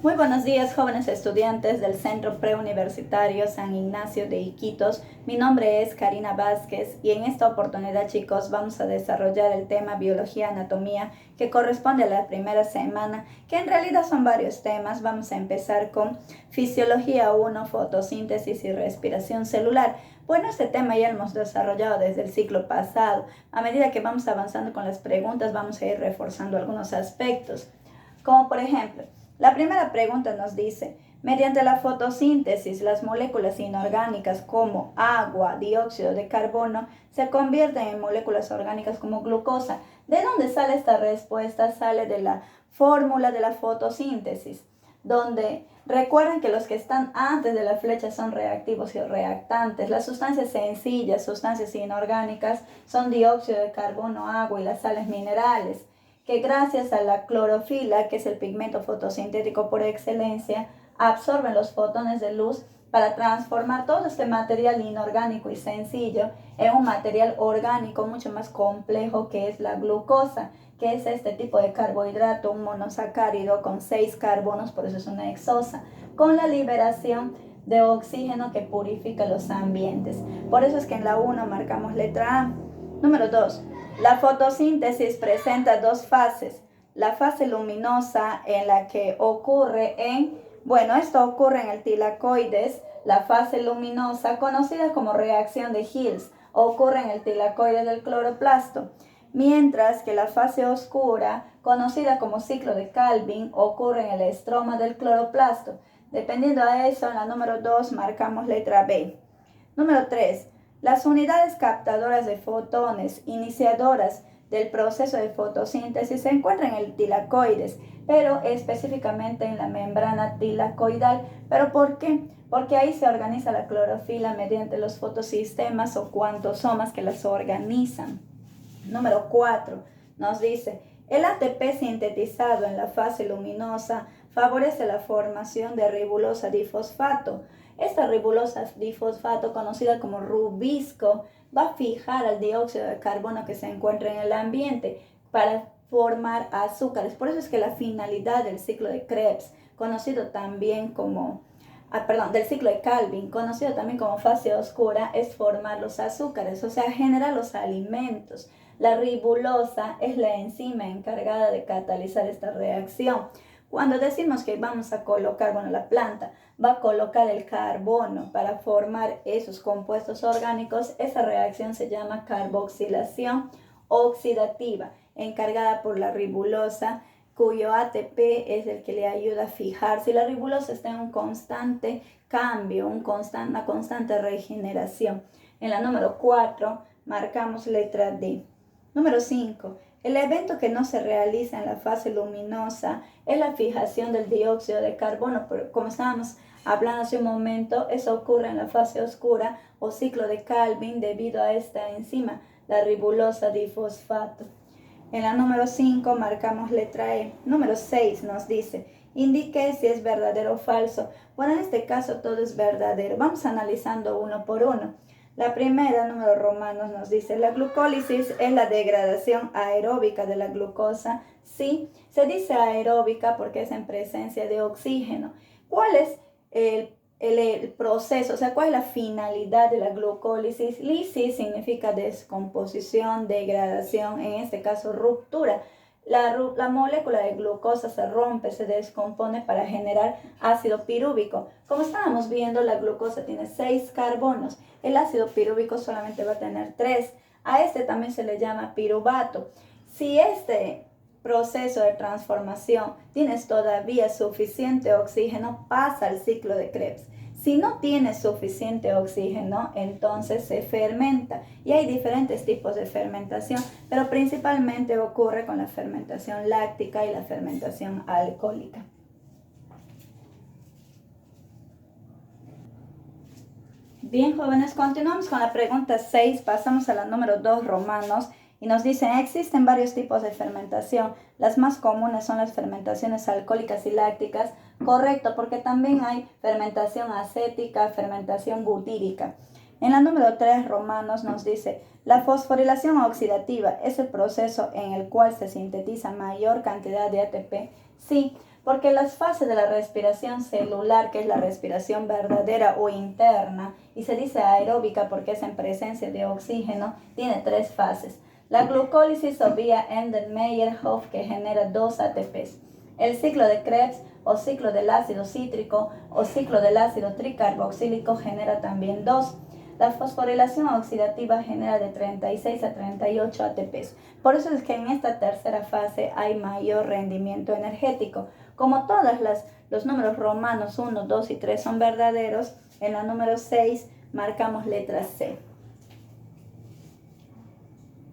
Muy buenos días, jóvenes estudiantes del Centro Preuniversitario San Ignacio de Iquitos. Mi nombre es Karina Vázquez y en esta oportunidad, chicos, vamos a desarrollar el tema Biología Anatomía que corresponde a la primera semana, que en realidad son varios temas. Vamos a empezar con Fisiología 1, Fotosíntesis y Respiración Celular. Bueno, este tema ya lo hemos desarrollado desde el ciclo pasado. A medida que vamos avanzando con las preguntas, vamos a ir reforzando algunos aspectos, como por ejemplo, la primera pregunta nos dice, mediante la fotosíntesis, las moléculas inorgánicas como agua, dióxido de carbono, se convierten en moléculas orgánicas como glucosa. ¿De dónde sale esta respuesta? Sale de la fórmula de la fotosíntesis, donde recuerden que los que están antes de la flecha son reactivos y reactantes. Las sustancias sencillas, sustancias inorgánicas, son dióxido de carbono, agua y las sales minerales, que gracias a la clorofila, que es el pigmento fotosintético por excelencia, absorben los fotones de luz para transformar todo este material inorgánico y sencillo en un material orgánico mucho más complejo, que es la glucosa, que es este tipo de carbohidrato, un monosacárido con 6 carbonos, por eso es una hexosa, con la liberación de oxígeno que purifica los ambientes. Por eso es que en la 1 marcamos letra A. Número 2. La fotosíntesis presenta dos fases. La fase luminosa, en la que ocurre esto ocurre en el tilacoides. La fase luminosa, conocida como reacción de Hills, ocurre en el tilacoide del cloroplasto, mientras que la fase oscura, conocida como ciclo de Calvin, ocurre en el estroma del cloroplasto. Dependiendo de eso, en la número 2 marcamos letra B. Número 3. Las unidades captadoras de fotones, iniciadoras del proceso de fotosíntesis, se encuentran en el tilacoides, pero específicamente en la membrana tilacoidal. ¿Pero por qué? Porque ahí se organiza la clorofila mediante los fotosistemas o cuantosomas que las organizan. Número 4 nos dice, el ATP sintetizado en la fase luminosa favorece la formación de ribulosa difosfato. Esta ribulosa difosfato, conocida como rubisco, va a fijar al dióxido de carbono que se encuentra en el ambiente para formar azúcares. Por eso es que la finalidad del ciclo de Krebs, conocido también como del ciclo de Calvin, conocido también como fase oscura, es formar los azúcares, o sea, generar los alimentos. La ribulosa es la enzima encargada de catalizar esta reacción. Cuando decimos que vamos a colocar, la planta va a colocar el carbono para formar esos compuestos orgánicos, esa reacción se llama carboxilación oxidativa, encargada por la ribulosa, cuyo ATP es el que le ayuda a fijar. Si la ribulosa está en un constante cambio, una constante regeneración. En la número 4 marcamos letra D. Número 5. El evento que no se realiza en la fase luminosa es la fijación del dióxido de carbono, pero como estábamos hablando hace un momento, eso ocurre en la fase oscura o ciclo de Calvin debido a esta enzima, la ribulosa difosfato. En la número 5 marcamos letra E. Número 6 nos dice, indique si es verdadero o falso. Bueno, en este caso todo es verdadero. Vamos analizando uno por uno. La primera, número romanos, nos dice, la glucólisis es la degradación aeróbica de la glucosa. Sí, se dice aeróbica porque es en presencia de oxígeno. ¿Cuál es el proceso? O sea, ¿cuál es la finalidad de la glucólisis? Lisis significa descomposición, degradación, en este caso ruptura. La molécula de glucosa se rompe, se descompone para generar ácido pirúvico. Como estábamos viendo, la glucosa tiene 6 carbonos. El ácido pirúvico solamente va a tener 3. A este también se le llama piruvato. Si este proceso de transformación tienes todavía suficiente oxígeno, pasa al ciclo de Krebs. Si no tienes suficiente oxígeno, entonces se fermenta. Y hay diferentes tipos de fermentación, pero principalmente ocurre con la fermentación láctica y la fermentación alcohólica. Bien, jóvenes, continuamos con la pregunta 6, pasamos a la número 2, romanos, y nos dicen, existen varios tipos de fermentación. Las más comunes son las fermentaciones alcohólicas y lácticas. Correcto, porque también hay fermentación acética, fermentación butírica. En la número 3, romanos, nos dice, la fosforilación oxidativa es el proceso en el cual se sintetiza mayor cantidad de ATP. Sí, porque las fases de la respiración celular, que es la respiración verdadera o interna, y se dice aeróbica porque es en presencia de oxígeno, tiene 3 fases. La glucólisis o vía Enden-Meyerhof, que genera 2 ATPs. El ciclo de Krebs o ciclo del ácido cítrico o ciclo del ácido tricarboxílico genera también 2. La fosforilación oxidativa genera de 36 a 38 ATPs. Por eso es que en esta tercera fase hay mayor rendimiento energético. Como los números romanos 1, 2 y 3 son verdaderos, en la número 6 marcamos letra C.